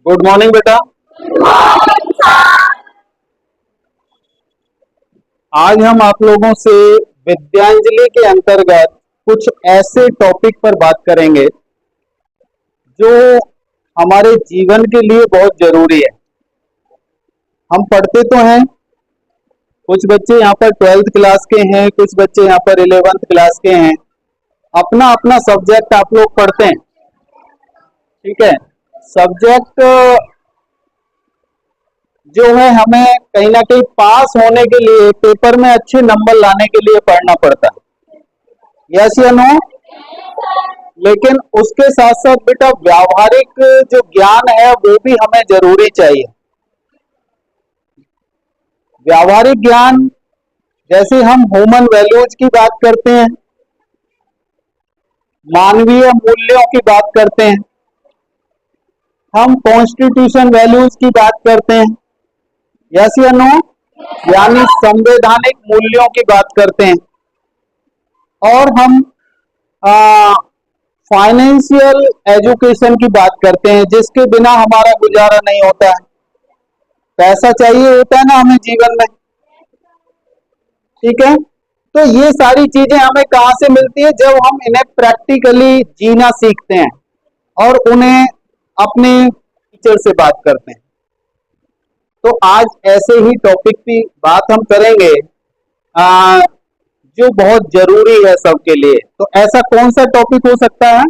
Good morning बेटा। आज हम आप लोगों से विद्यांजलि के अंतर्गत कुछ ऐसे टॉपिक पर बात करेंगे जो हमारे जीवन के लिए बहुत जरूरी है। हम पढ़ते तो हैं, कुछ बच्चे यहाँ पर 12th क्लास के हैं, कुछ बच्चे यहाँ पर 11th क्लास के हैं। अपना अपना सब्जेक्ट आप लोग पढ़ते हैं, ठीक है। सब्जेक्ट जो है हमें कहीं ना कहीं पास होने के लिए, पेपर में अच्छे नंबर लाने के लिए पढ़ना पड़ता है, यस या नो। लेकिन उसके साथ साथ बेटा व्यावहारिक जो ज्ञान है वो भी हमें जरूरी चाहिए। व्यावहारिक ज्ञान जैसे हम ह्यूमन वैल्यूज की बात करते हैं, मानवीय मूल्यों की बात करते हैं, हम कॉन्स्टिट्यूशन वैल्यूज की बात करते हैं, यस या नो, यानी संवैधानिक मूल्यों की बात करते हैं। और हम फाइनेंशियल एजुकेशन की बात करते हैं, जिसके बिना हमारा गुजारा नहीं होता है। पैसा चाहिए होता है ना हमें जीवन में, ठीक है। तो ये सारी चीजें हमें कहां से मिलती है? जब हम इन्हें प्रैक्टिकली जीना सीखते हैं और उन्हें अपने टीचर से बात करते हैं। तो आज ऐसे ही टॉपिक की बात हम करेंगे जो बहुत जरूरी है सबके लिए। तो ऐसा कौन सा टॉपिक हो सकता है?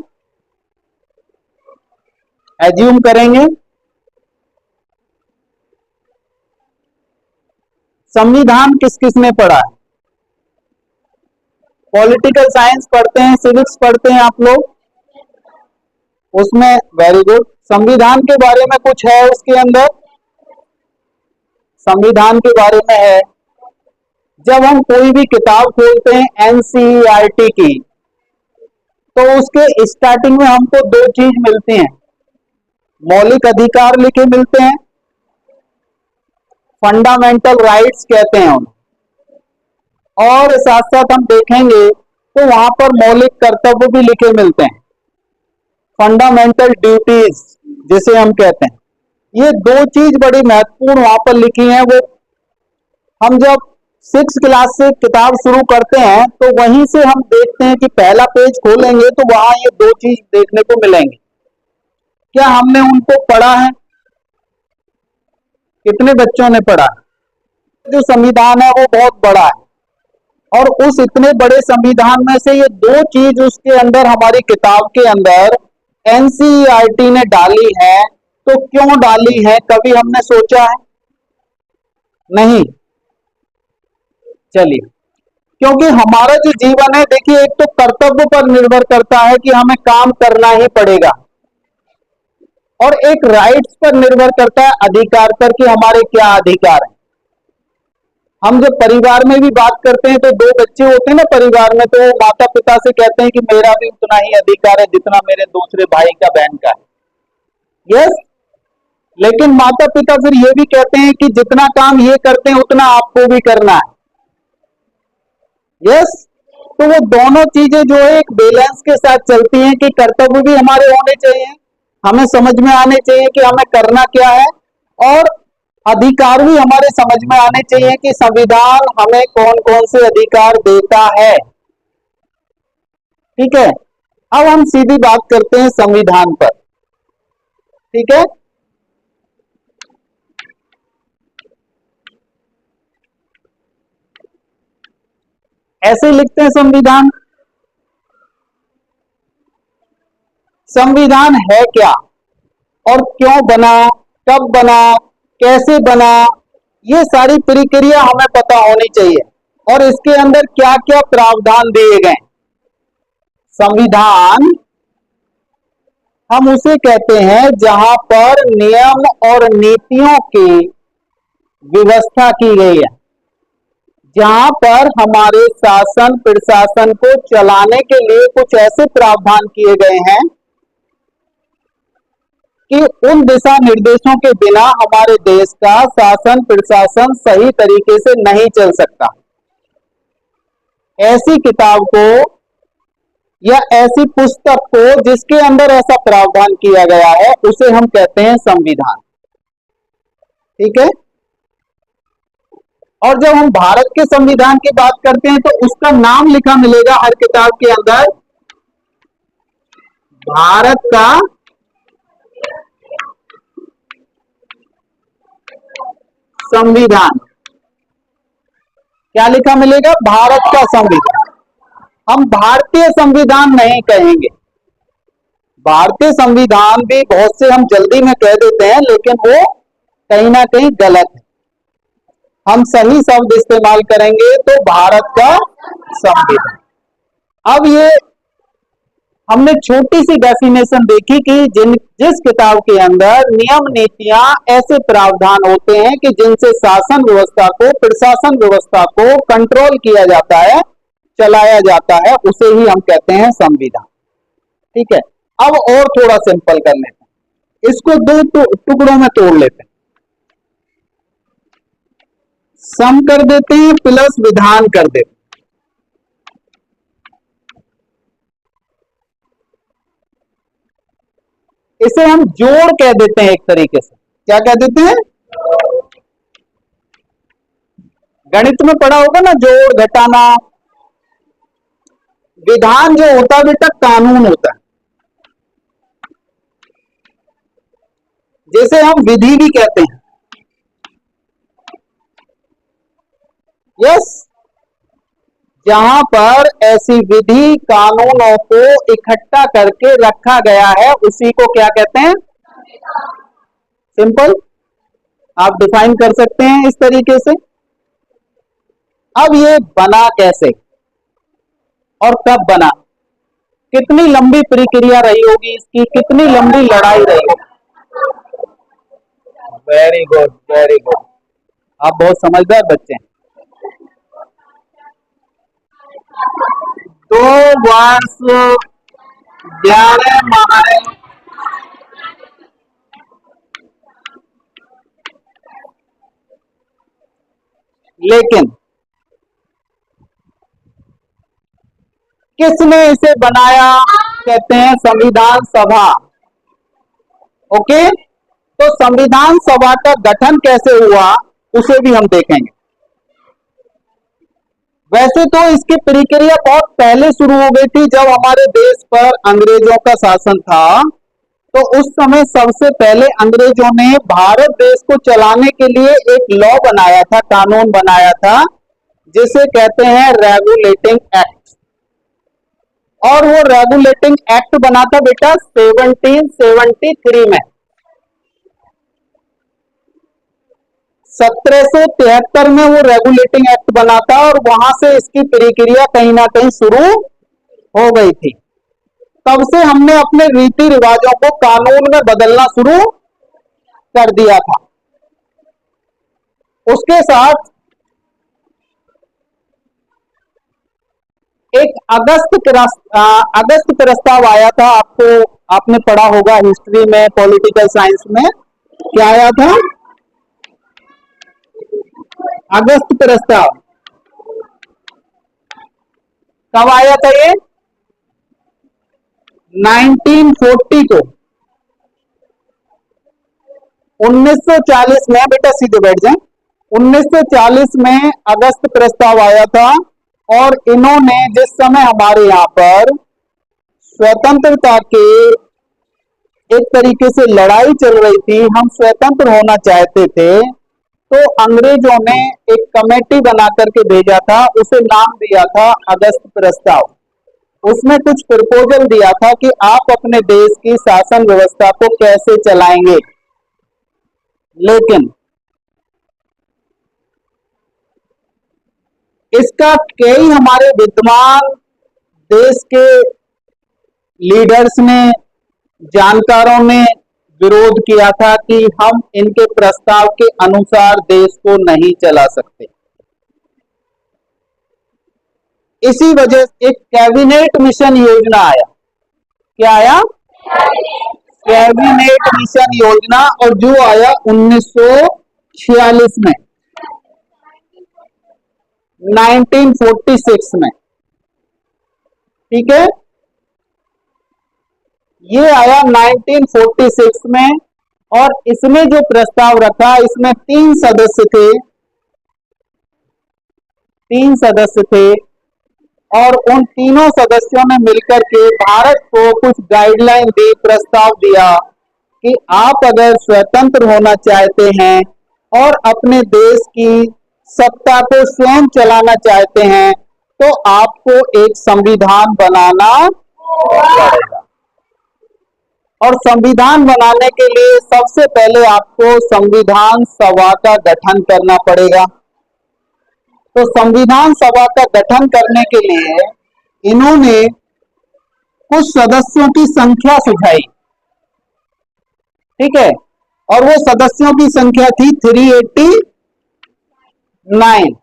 एज्यूम करेंगे संविधान किस किस ने पढ़ा है? पॉलिटिकल साइंस पढ़ते हैं, सिविक्स पढ़ते हैं आप लोग, उसमें वेरी गुड। संविधान के बारे में कुछ है उसके अंदर? संविधान के बारे में है। जब हम कोई भी किताब खोलते हैं एनसीईआरटी की, तो उसके स्टार्टिंग में हमको दो चीज मिलती हैं। मौलिक अधिकार लिखे मिलते हैं, फंडामेंटल राइट्स कहते हैं उन्हें। और साथ साथ हम देखेंगे तो वहां पर मौलिक कर्तव्य भी लिखे मिलते हैं, फंडामेंटल ड्यूटीज जिसे हम कहते हैं। ये दो चीज बड़ी महत्वपूर्ण वहां पर लिखी हैं। वो हम जब 6th क्लास से किताब शुरू करते हैं तो वहीं से हम देखते हैं कि पहला पेज खोलेंगे तो वहां ये दो चीज देखने को मिलेंगे। क्या हमने उनको पढ़ा है? कितने बच्चों ने पढ़ा? जो संविधान है वो बहुत बड़ा है, और उस इतने बड़े संविधान में से ये दो चीज उसके अंदर, हमारी किताब के अंदर एनसीईआरटी ने डाली है। तो क्यों डाली है, कभी हमने सोचा है? नहीं। चलिए, क्योंकि हमारा जो जीवन है, देखिए, एक तो कर्तव्य पर निर्भर करता है कि हमें काम करना ही पड़ेगा, और एक राइट्स पर निर्भर करता है, अधिकार पर, कि हमारे क्या अधिकार हैं। हम जब परिवार में भी बात करते हैं तो दो बच्चे होते हैं ना परिवार में, तो माता पिता से कहते हैं कि मेरा भी उतना ही अधिकार है जितना मेरे दूसरे भाई का, बहन का है, यस। लेकिन माता पिता फिर ये भी कहते हैं कि जितना काम ये करते हैं उतना आपको भी करना है, यस। तो वो दोनों चीजें जो है एक बैलेंस के साथ चलती हैं कि कर्तव्य भी हमारे होने चाहिए, हमें समझ में आने चाहिए कि हमें करना क्या है, और अधिकार भी हमारे समझ में आने चाहिए कि संविधान हमें कौन कौन से अधिकार देता है, ठीक है। अब हम सीधी बात करते हैं संविधान पर, ठीक है। ऐसे लिखते हैं संविधान। संविधान है क्या, और क्यों बना, कब बना, कैसे बना, ये सारी प्रक्रिया हमें पता होनी चाहिए, और इसके अंदर क्या क्या प्रावधान दिए गए। संविधान हम उसे कहते हैं जहां पर नियम और नीतियों की व्यवस्था की गई है, जहां पर हमारे शासन प्रशासन को चलाने के लिए कुछ ऐसे प्रावधान किए गए हैं कि उन दिशा निर्देशों के बिना हमारे देश का शासन प्रशासन सही तरीके से नहीं चल सकता। ऐसी किताब को या ऐसी पुस्तक को जिसके अंदर ऐसा प्रावधान किया गया है उसे हम कहते हैं संविधान। ठीक है। और जब हम भारत के संविधान की बात करते हैं तो उसका नाम लिखा मिलेगा हर किताब के अंदर, भारत का संविधान। क्या लिखा मिलेगा? भारत का संविधान। हम भारतीय संविधान नहीं कहेंगे। भारतीय संविधान भी बहुत से हम जल्दी में कह देते हैं, लेकिन वो कहीं ना कहीं गलत है। हम सही शब्द इस्तेमाल करेंगे तो भारत का संविधान। अब ये हमने छोटी सी डेफिनेशन देखी कि जिस किताब के अंदर नियम नीतियां ऐसे प्रावधान होते हैं कि जिनसे शासन व्यवस्था को, प्रशासन व्यवस्था को कंट्रोल किया जाता है, चलाया जाता है, उसे ही हम कहते हैं संविधान। ठीक है। अब और थोड़ा सिंपल कर लेते हैं, इसको दो टुकड़ों में तोड़ लेते हैं। सम कर देते हैं प्लस विधान कर देते हैं। इसे हम जोड़ कह देते हैं एक तरीके से। क्या कह देते हैं? गणित में पढ़ा होगा ना, जोड़ घटाना। विधान जो होता है बेटा कानून होता है, जैसे हम विधि भी कहते हैं। यस, जहां पर ऐसी विधि कानूनों को इकट्ठा करके रखा गया है उसी को क्या कहते हैं? सिंपल, आप डिफाइन कर सकते हैं इस तरीके से। अब ये बना कैसे और कब बना, कितनी लंबी प्रक्रिया रही होगी इसकी, कितनी लंबी लड़ाई रही होगी। वेरी गुड, वेरी गुड, आप बहुत समझदार बच्चे हैं। 2 वर्ष 11 माह, लेकिन किसने इसे बनाया? कहते हैं संविधान सभा। ओके, तो संविधान सभा का गठन कैसे हुआ उसे भी हम देखेंगे। वैसे तो इसकी प्रक्रिया बहुत पहले शुरू हो गई थी, जब हमारे देश पर अंग्रेजों का शासन था। तो उस समय सबसे पहले अंग्रेजों ने भारत देश को चलाने के लिए एक लॉ बनाया था, कानून बनाया था, जिसे कहते हैं रेगुलेटिंग एक्ट। और वो रेगुलेटिंग एक्ट बना था बेटा 1773 में। 1773 में वो रेगुलेटिंग एक्ट बना था और वहां से इसकी प्रक्रिया कहीं ना कहीं शुरू हो गई थी। तब से हमने अपने रीति रिवाजों को कानून में बदलना शुरू कर दिया था। उसके साथ एक अगस्त प्रस्ताव आया था। आपने पढ़ा होगा हिस्ट्री में, पॉलिटिकल साइंस में। क्या आया था? अगस्त प्रस्ताव। कब आया था ये? 1940 को। 1940 में, बेटा सीधे बैठ जाए, 1940 में अगस्त प्रस्ताव आया था। और इन्होंने जिस समय हमारे यहां पर स्वतंत्रता के एक तरीके से लड़ाई चल रही थी, हम स्वतंत्र होना चाहते थे, तो अंग्रेजों ने एक कमेटी बना करके भेजा था, उसे नाम दिया था अगस्त प्रस्ताव। उसमें कुछ प्रपोजल दिया था कि आप अपने देश की शासन व्यवस्था को कैसे चलाएंगे। लेकिन इसका कई हमारे विद्वान देश के लीडर्स ने, जानकारों ने विरोध किया था कि हम इनके प्रस्ताव के अनुसार देश को नहीं चला सकते। इसी वजह से एक कैबिनेट मिशन योजना आया। क्या आया? कैबिनेट मिशन योजना, और जो आया 1946 में, 1946 में। ठीक है। ये आया 1946 में, और इसमें जो प्रस्ताव रखा, इसमें तीन सदस्य थे, और उन तीनों सदस्यों ने मिलकर के भारत को कुछ गाइडलाइन दी, प्रस्ताव दिया कि आप अगर स्वतंत्र होना चाहते हैं और अपने देश की सत्ता को स्वयं चलाना चाहते हैं, तो आपको एक संविधान बनाना पड़ेगा। और संविधान बनाने के लिए सबसे पहले आपको संविधान सभा का गठन करना पड़ेगा। तो संविधान सभा का गठन करने के लिए इन्होंने कुछ सदस्यों की संख्या सुझाई, ठीक है, और वो सदस्यों की संख्या थी 389,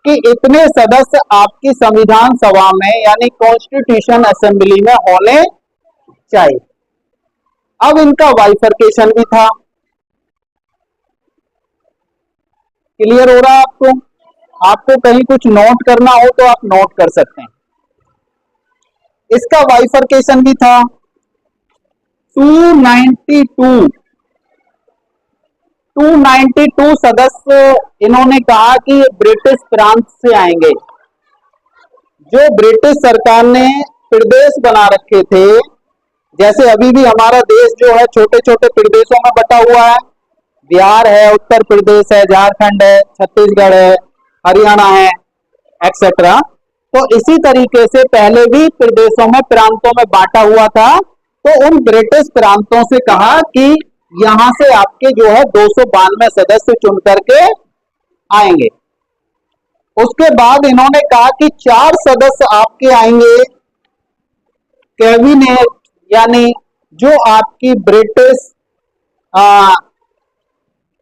कि इतने सदस्य आपकी संविधान सभा में यानी कॉन्स्टिट्यूशन असेंबली में होने चाहिए। अब इनका बाइफरकेशन भी था। क्लियर हो रहा है आपको? आपको कहीं कुछ नोट करना हो तो आप नोट कर सकते हैं। इसका बाइफरकेशन भी था। 292 सदस्य इन्होंने कहा कि ये ब्रिटिश प्रांत से आएंगे। जो ब्रिटिश सरकार ने प्रदेश बना रखे थे, जैसे अभी भी हमारा देश जो है छोटे छोटे प्रदेशों में बटा हुआ है, बिहार है, उत्तर प्रदेश है, झारखंड है, छत्तीसगढ़ है, हरियाणा है, एक्सेट्रा। तो इसी तरीके से पहले भी प्रदेशों में प्रांतों में बांटा हुआ था। तो उन ब्रिटिश प्रांतों से कहा कि यहां से आपके जो है 292 सदस्य चुन करके आएंगे। उसके बाद इन्होंने कहा कि 4 सदस्य आपके आएंगे कैबिनेट, यानी जो आपकी ब्रिटिश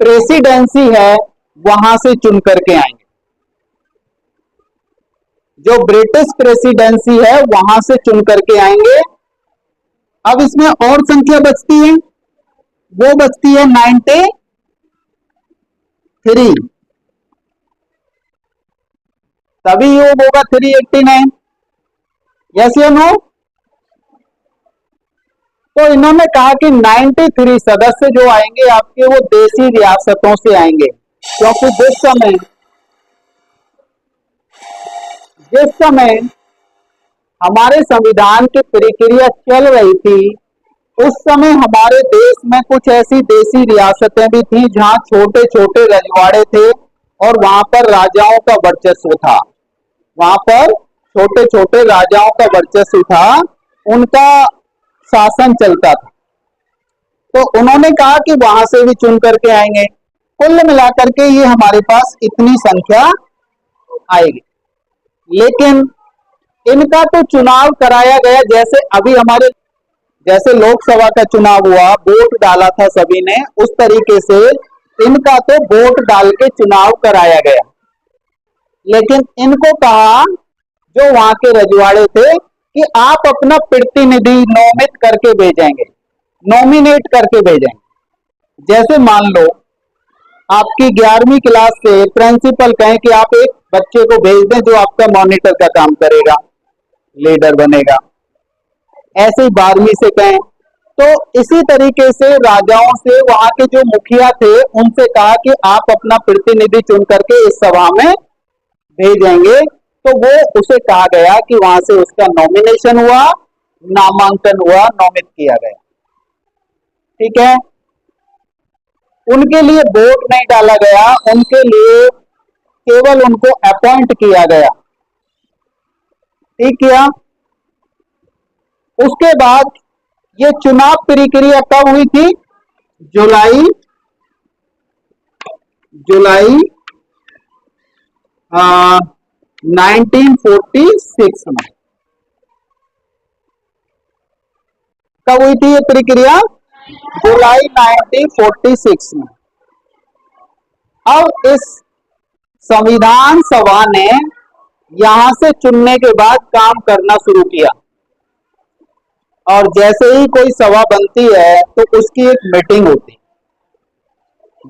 प्रेसिडेंसी है वहां से चुन करके आएंगे। जो ब्रिटिश प्रेसिडेंसी है वहां से चुन करके आएंगे। अब इसमें और संख्या बचती है, वो बचती है 93, तभी योग होगा 389। यस या नो? तो इन्होंने कहा कि 93 सदस्य जो आएंगे आपके वो देसी रियासतों से आएंगे, क्योंकि जिस समय हमारे संविधान की प्रक्रिया चल रही थी, उस समय हमारे देश में कुछ ऐसी देसी रियासतें भी थी जहां छोटे छोटे रजवाड़े थे और वहां पर राजाओं का वर्चस्व था। वहां पर छोटे छोटे राजाओं का वर्चस्व था, उनका शासन चलता था। तो उन्होंने कहा कि वहां से भी चुन करके आएंगे। कुल मिलाकर के ये हमारे पास इतनी संख्या आएगी। लेकिन इनका तो चुनाव कराया गया, जैसे अभी हमारे जैसे लोकसभा का चुनाव हुआ, वोट डाला था सभी ने, उस तरीके से इनका तो वोट डाल के चुनाव कराया गया। लेकिन इनको कहा, जो वहां के रजवाड़े थे, कि आप अपना प्रतिनिधि नोमित करके भेजेंगे, नॉमिनेट करके भेजेंगे। जैसे मान लो आपकी 11वीं क्लास से प्रिंसिपल कहें कि आप एक बच्चे को भेज दें जो आपका मॉनिटर का काम करेगा, लीडर बनेगा। ऐसे ही 12वीं से कहें। तो इसी तरीके से राजाओं से वहां के जो मुखिया थे उनसे कहा कि आप अपना प्रतिनिधि चुन करके इस सभा में भेजेंगे। तो वो उसे कहा गया कि वहां से उसका नॉमिनेशन हुआ, नामांकन हुआ, नॉमित किया गया। ठीक है, उनके लिए वोट नहीं डाला गया, उनके लिए केवल उनको अपॉइंट किया गया। ठीक किया। उसके बाद ये चुनाव प्रक्रिया कब हुई थी? जुलाई 1946 में। कब हुई थी ये प्रक्रिया? जुलाई 1946 में। अब इस संविधान सभा ने यहां से चुनने के बाद काम करना शुरू किया, और जैसे ही कोई सभा बनती है तो उसकी एक मीटिंग होती,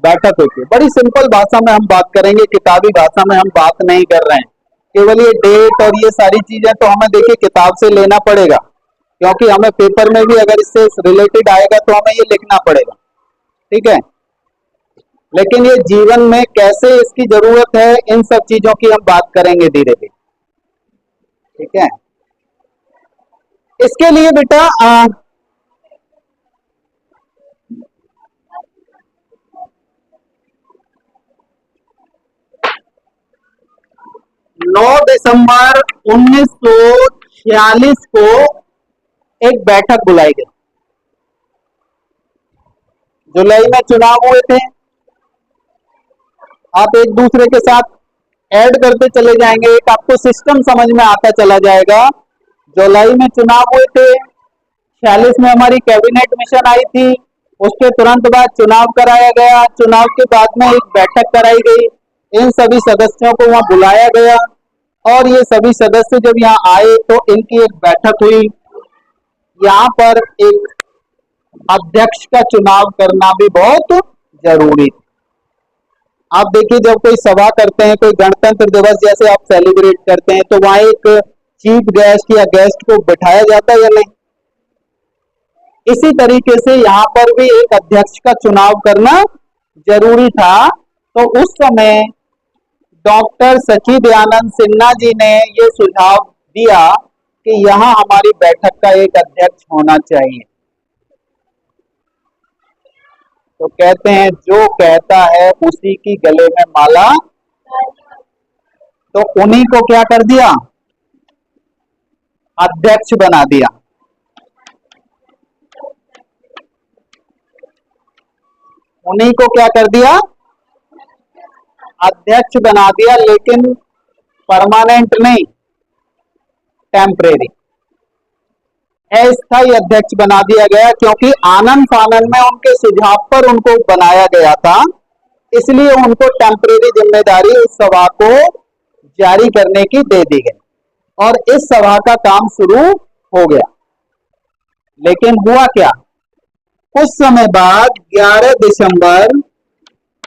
बैठक होती है। बड़ी सिंपल भाषा में हम बात करेंगे, किताबी भाषा में हम बात नहीं कर रहे हैं। केवल ये डेट और ये सारी चीजें तो हमें देखिए किताब से लेना पड़ेगा, क्योंकि हमें पेपर में भी अगर इससे रिलेटेड आएगा तो हमें ये लिखना पड़ेगा, ठीक है। लेकिन ये जीवन में कैसे इसकी जरूरत है, इन सब चीजों की हम बात करेंगे धीरे धीरे, ठीक है। इसके लिए बेटा 9 दिसंबर 1946 को एक बैठक बुलाई गई। जुलाई में चुनाव हुए थे, आप एक दूसरे के साथ ऐड करते चले जाएंगे, एक आपको सिस्टम समझ में आता चला जाएगा। जुलाई में चुनाव हुए थे, 46 में हमारी कैबिनेट मिशन आई थी, उसके तुरंत बाद चुनाव कराया गया, चुनाव के बाद में एक बैठक कराई गई, इन सभी सदस्यों को वहां बुलाया गया और ये सभी सदस्य जब यहाँ आए तो इनकी एक बैठक हुई। यहाँ पर एक अध्यक्ष का चुनाव करना भी बहुत जरूरी है। आप देखिए, जब कोई सभा करते हैं, कोई गणतंत्र दिवस जैसे आप सेलिब्रेट करते हैं, तो वहां एक चीफ गेस्ट या गेस्ट को बिठाया जाता है या नहीं? इसी तरीके से यहाँ पर भी एक अध्यक्ष का चुनाव करना जरूरी था। तो उस समय डॉक्टर सचिदयानंद सिन्हा जी ने ये सुझाव दिया कि यहाँ हमारी बैठक का एक अध्यक्ष होना चाहिए। तो कहते हैं जो कहता है उसी की गले में माला, तो उन्हीं को क्या कर दिया, अध्यक्ष बना दिया। उन्हीं को क्या कर दिया, अध्यक्ष बना दिया, लेकिन परमानेंट नहीं, टेम्परेरी, अस्थायी अध्यक्ष बना दिया गया, क्योंकि आनन फानन में उनके सुझाव पर उनको बनाया गया था, इसलिए उनको टेम्परेरी जिम्मेदारी इस सभा को जारी करने की दे दी गई और इस सभा का काम शुरू हो गया। लेकिन हुआ क्या, कुछ समय बाद 11 दिसंबर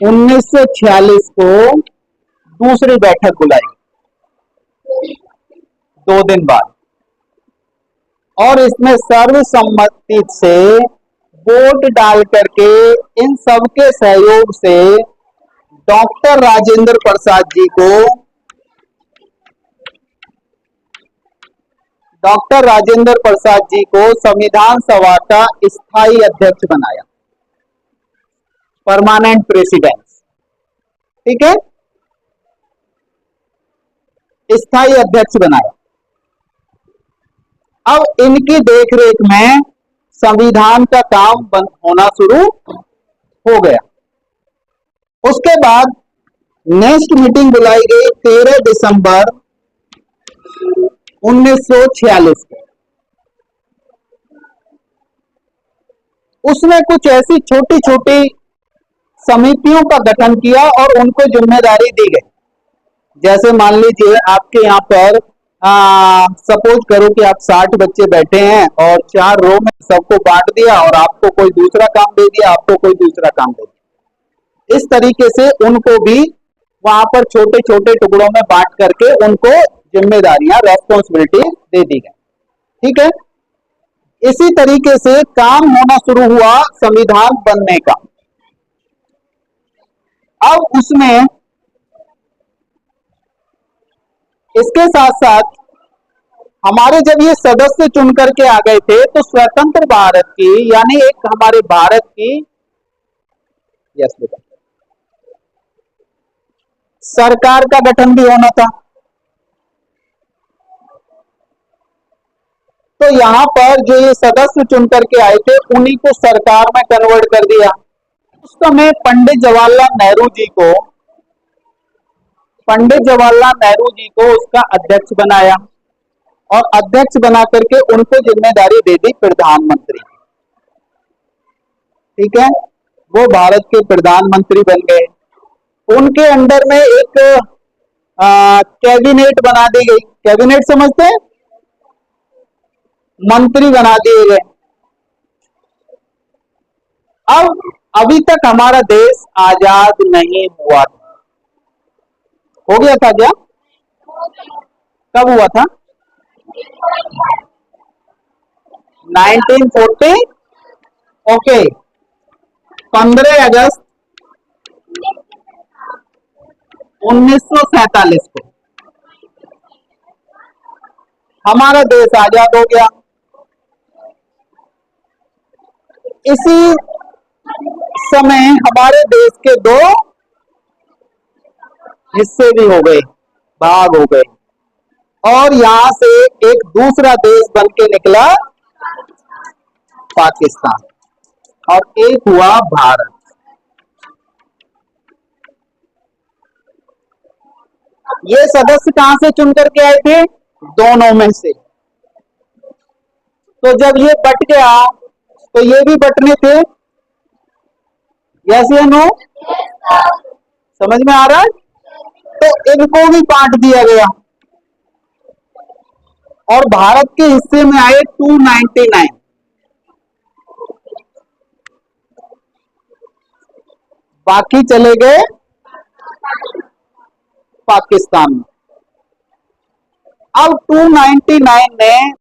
1946 को दूसरी बैठक बुलाई, 2 दिन बाद, और इसमें सर्वसम्मति से वोट डाल करके इन सबके सहयोग से डॉक्टर राजेंद्र प्रसाद जी को संविधान सभा का स्थायी अध्यक्ष बनाया, परमानेंट प्रेसिडेंट, ठीक है, स्थायी अध्यक्ष बनाया। अब इनकी देखरेख में संविधान का काम बंद होना शुरू हो गया। उसके बाद नेक्स्ट मीटिंग बुलाई गई 13 दिसंबर 1946 को। उसमें कुछ ऐसी छोटी छोटी समितियों का गठन किया और उनको जिम्मेदारी दी गई। जैसे मान लीजिए आपके यहाँ पर सपोज करो कि आप 60 बच्चे बैठे हैं और 4 रो में सबको बांट दिया और आपको कोई दूसरा काम दे दिया, आपको कोई दूसरा काम दे दिया। इस तरीके से उनको भी वहां पर छोटे छोटे टुकड़ों में बांट करके उनको जिम्मेदारियां, रेस्पॉन्सिबिलिटी दे दी गई, ठीक है। इसी तरीके से काम होना शुरू हुआ संविधान बनने का। अब उसमें इसके साथ साथ हमारे जब ये सदस्य चुन करके आ गए थे तो स्वतंत्र भारत की, यानी एक हमारे भारत की, यस बेटा, सरकार का गठन भी होना था। तो यहां पर जो ये सदस्य चुन करके आए थे उन्हीं को सरकार में कन्वर्ट कर दिया। उस समय पंडित जवाहरलाल नेहरू जी को उसका अध्यक्ष बनाया और अध्यक्ष बना करके उनको जिम्मेदारी दे दी प्रधानमंत्री, ठीक है। वो भारत के प्रधानमंत्री बन गए। उनके अंडर में एक कैबिनेट बना दी गई। कैबिनेट समझते हैं, मंत्री बना दिए गए। अब अभी तक हमारा देश आजाद नहीं हुआ था। हो गया था क्या? कब हुआ था? 1940, ओके, 15 अगस्त 1947 को हमारा देश आजाद हो गया। इसी समय हमारे देश के दो हिस्से भी हो गए, भाग हो गए, और यहां से एक दूसरा देश बन के निकला पाकिस्तान, और एक हुआ भारत। ये सदस्य कहां से चुन करके आए थे? दोनों में से। तो जब ये बट गया तो ये भी बटने थे, यस या नो? समझ में आ रहा है? तो इनको भी बांट दिया गया और भारत के हिस्से में आए 299, बाकी चले गए पाकिस्तान में। अब 299 ने